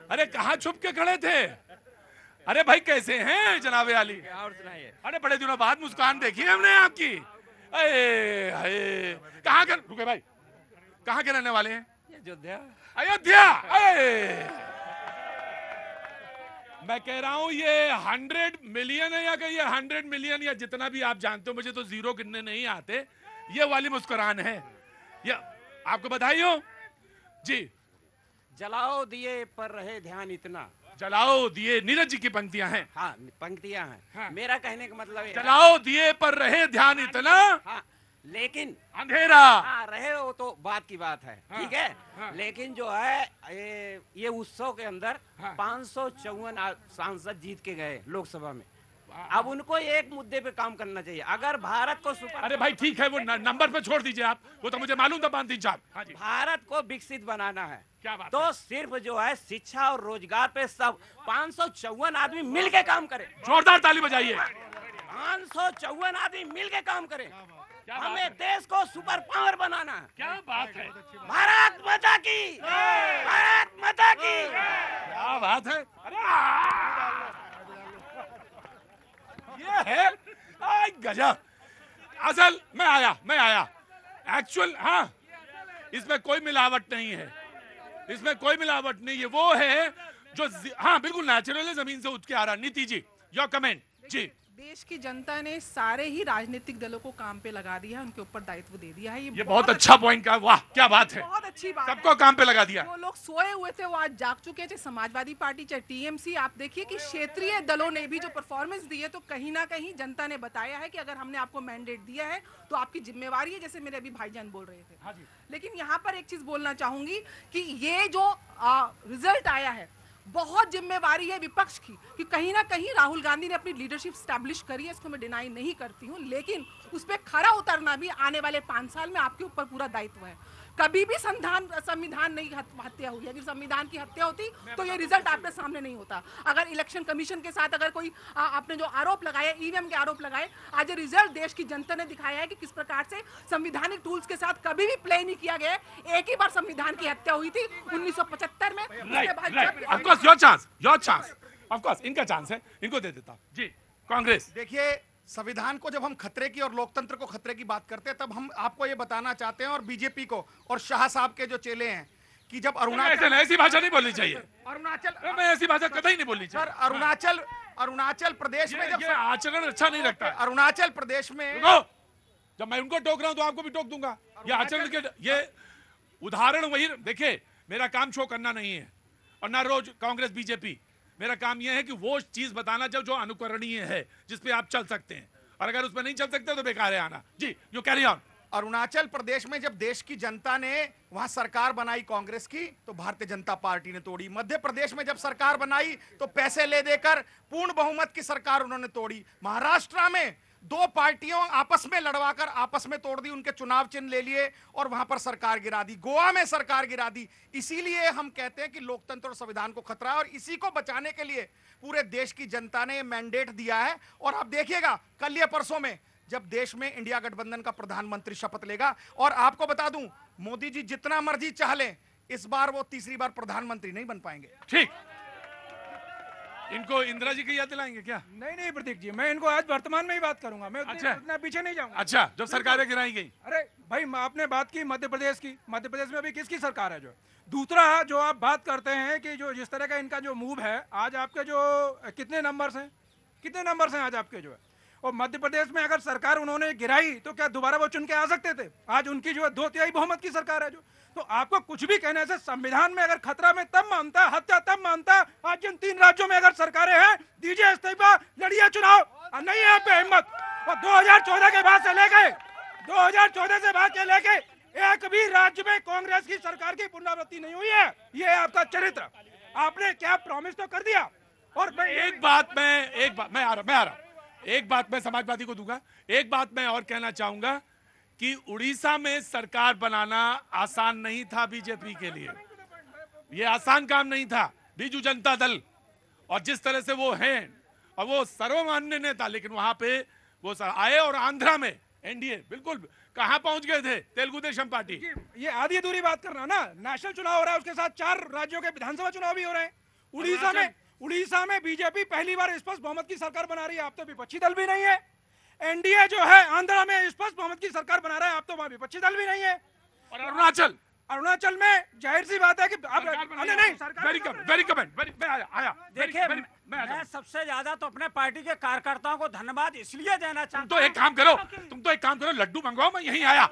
अरे कहाँ छुप के खड़े थे? अरे भाई कैसे हैं जनाबे आली? और सुनाइए। अरे बड़े दिनों बाद मुस्कान देखी है हमने आपकी। अरे हाय, कहाँ के रुके भाई, कहाँ के रहने वाले हैं? अयोध्या। अयोध्या। मैं कह रहा हूं ये 100 मिलियन है या कहिए 100 मिलियन या जितना भी आप जानते हो, मुझे तो जीरो गिनने नहीं आते, ये वाली मुस्कुरान है। ये आपको बधाई हो जी। जलाओ दिए पर रहे ध्यान इतना। जलाओ दिए, नीरज जी की पंक्तियां हैं। हाँ, पंक्तियां हैं। हाँ। मेरा कहने का मतलब है जलाओ दिए पर रहे ध्यान इतना, हाँ, लेकिन अंधेरा। हाँ रहे वो तो बात की बात है, हाँ, ठीक है। हाँ। लेकिन जो है ये उत्सव के अंदर हाँ। 554 सांसद जीत के गए लोकसभा में। अब उनको एक मुद्दे पे काम करना चाहिए। अगर भारत को सुपर अरे भाई ठीक है, वो नंबर पे छोड़ दीजिए आप, वो तो मुझे मालूम था 5 3 4। हाँ जी, भारत को विकसित बनाना है, क्या बात तो है? सिर्फ जो है शिक्षा और रोजगार पे सब 554 आदमी मिल के काम करें। जोरदार ताली बजाइए। 554 आदमी मिल के काम करें। क्या बात हमें है? देश को सुपर पावर बनाना है। क्या बात है? भारत माता की, भारत माता की। क्या बात है? अरे ये है आई गजब। असल मैं आया एक्चुअल। हाँ, इसमें कोई मिलावट नहीं है, इसमें कोई मिलावट नहीं है। वो है जो हाँ बिल्कुल नेचुरल है, जमीन से उठ के आ रहा। नीति जी, योर कमेंट जी। देश की जनता ने सारे ही राजनीतिक दलों को काम पे लगा दिया है, उनके ऊपर दायित्व दे दिया है। ये बहुत अच्छा पॉइंट का, वाह क्या बात है। बहुत अच्छी बात सबको काम पे लगा दिया। जो लोग सोए हुए थे वो आज जाग चुके हैं, चाहे समाजवादी पार्टी चाहे टीएमसी। आप देखिए कि क्षेत्रीय दलों ने भी जो परफॉर्मेंस दी है, तो कहीं ना कहीं जनता ने बताया है कि अगर हमने आपको मैंडेट दिया है तो आपकी जिम्मेवारी है, जैसे मेरे अभी भाईजान बोल रहे थे। हाँ जी। लेकिन यहाँ पर एक चीज बोलना चाहूंगी कि ये जो रिजल्ट आया है, बहुत जिम्मेवारी है विपक्ष की कि कहीं ना कहीं राहुल गांधी ने अपनी लीडरशिप स्टैब्लिश करी है, इसको मैं डिनाई नहीं करती हूँ, लेकिन उस पर खरा उतरना भी आने वाले 5 साल में आपके ऊपर पूरा दायित्व है। कभी भी संविधान नहीं हत्या हुई। अगर संविधान की हत्या होती तो ये रिजल्ट आपके सामने नहीं होता। अगर इलेक्शन कमीशन के साथ अगर कोई आपने जो आरोप लगाए, ईवीएम के आरोप लगाए, आज ये रिजल्ट देश की जनता ने दिखाया है कि किस प्रकार से संविधानिक टूल्स के साथ कभी भी प्ले नहीं किया गया। एक ही बार संविधान की हत्या हुई थी 1975 में। Of course your chance, of course इनका चांस है, इनको दे देता जी। कांग्रेस देखिए, संविधान को जब हम खतरे की और लोकतंत्र को खतरे की बात करते हैं, तब हम आपको ये बताना चाहते हैं और बीजेपी को और शाह साहब के जो चेले हैं कि जब ऐसी भाषा नहीं बोलनी चाहिए। अरुणाचल मैं ऐसी भाषा कभी नहीं बोलनी चाहिए। सर, अरुणाचल प्रदेश में जब ये आचरण अच्छा नहीं लगता। अरुणाचल प्रदेश में रुको, जब मैं उनको टोक रहा हूं तो आपको भी टोक दूंगा। ये आचरण के ये उदाहरण वही। देखिए, मेरा काम शो करना नहीं है और ना रोज कांग्रेस बीजेपी। मेरा काम यह है कि वो चीज बताना चाहिए जो अनुकरणीय है, जिसपे आप चल सकते हैं, और अगर उसमें नहीं चल सकते तो बेकार है आना। जी, you carry on. Arunachal Pradesh में जब देश की जनता ने वहां सरकार बनाई कांग्रेस की, तो भारतीय जनता पार्टी ने तोड़ी। मध्य प्रदेश में जब सरकार बनाई तो पैसे ले देकर पूर्ण बहुमत की सरकार उन्होंने तोड़ी। महाराष्ट्र में 2 पार्टियों आपस में लड़वाकर आपस में तोड़ दी, उनके चुनाव चिन्ह ले लिए और वहां पर सरकार गिरा दी। गोवा में सरकार गिरा दी। इसीलिए हम कहते हैं कि लोकतंत्र और संविधान को खतरा है, और इसी को बचाने के लिए पूरे देश की जनता ने मैंडेट दिया है। और आप देखिएगा कल या परसों में जब देश में इंडिया गठबंधन का प्रधानमंत्री शपथ लेगा, और आपको बता दूं, मोदी जी जितना मर्जी चाह लें, इस बार वो तीसरी बार प्रधानमंत्री नहीं बन पाएंगे। ठीक, इनको इंदिरा जी की याद दिलाएंगे क्या? नहीं प्रतीक जी, मैं इनको आज वर्तमान में ही बात करूंगा। मैं अच्छा। उतना पीछे नहीं जाऊंगा। अच्छा, जब सरकारें गिराई गई। अरे भाई, आपने बात की मध्य प्रदेश की। मध्य प्रदेश में अभी किसकी सरकार है? जो दूसरा जो आप बात करते हैं कि जो जिस तरह का इनका जो मूव है, आज आपके जो कितने नंबर्स हैं आज आपके जो है, और मध्य प्रदेश में अगर सरकार उन्होंने गिराई तो क्या दोबारा वो चुन के आ सकते थे? आज उनकी जो है 2/3 बहुमत की सरकार है जो। तो आपको कुछ भी कहने से संविधान में अगर खतरा में तब मानता, हत्या तब मानता। आज जिन 3 राज्यों में अगर सरकारें हैं, दीजिए इस्तीफा, लड़िए चुनाव। और नहीं है पे हिम्मत। और 2014 के बाद से लेके 2014 से बाद के लेके एक भी राज्य में कांग्रेस की सरकार की पुनरावृत्ति नहीं हुई है। ये आपका चरित्र। आपने क्या प्रॉमिस तो कर दिया। और एक बात मैं आ रहा एक बात मैं समाजवादी को दूंगा। एक बात मैं और कहना चाहूंगा कि उड़ीसा में सरकार बनाना आसान नहीं था बीजेपी के लिए। ये आसान काम नहीं था। बीजू जनता दल और जिस तरह से वो हैं, और वो सर्वमान्य नेता, लेकिन वहां पे वो आए और आंध्रा में एनडीए बिल्कुल कहां पहुंच गए थे? तेलुगु देशम पार्टी। ये आधी अधूरी बात करना ना। नेशनल चुनाव हो रहा है, उसके साथ 4 राज्यों के विधानसभा चुनाव भी हो रहे हैं। उड़ीसा में बीजेपी पहली बार स्पष्ट बहुमत की सरकार बना रही है, आप तो विपक्षी दल भी नहीं है। एनडीए जो है आंध्र में स्पष्ट बहुमत की सरकार बना रहा है, आप तो वहां विपक्षी दल भी नहीं है। और अरुणाचल में जाहिर सी बात है कि आप वेरी कमेंट मैं आया देखिए, मैं सबसे ज्यादा तो अपने पार्टी के कार्यकर्ताओं को धन्यवाद इसलिए देना चाहता हूं। तुम तो एक काम करो, लड्डू मंगवाओ, मैं यहीं आया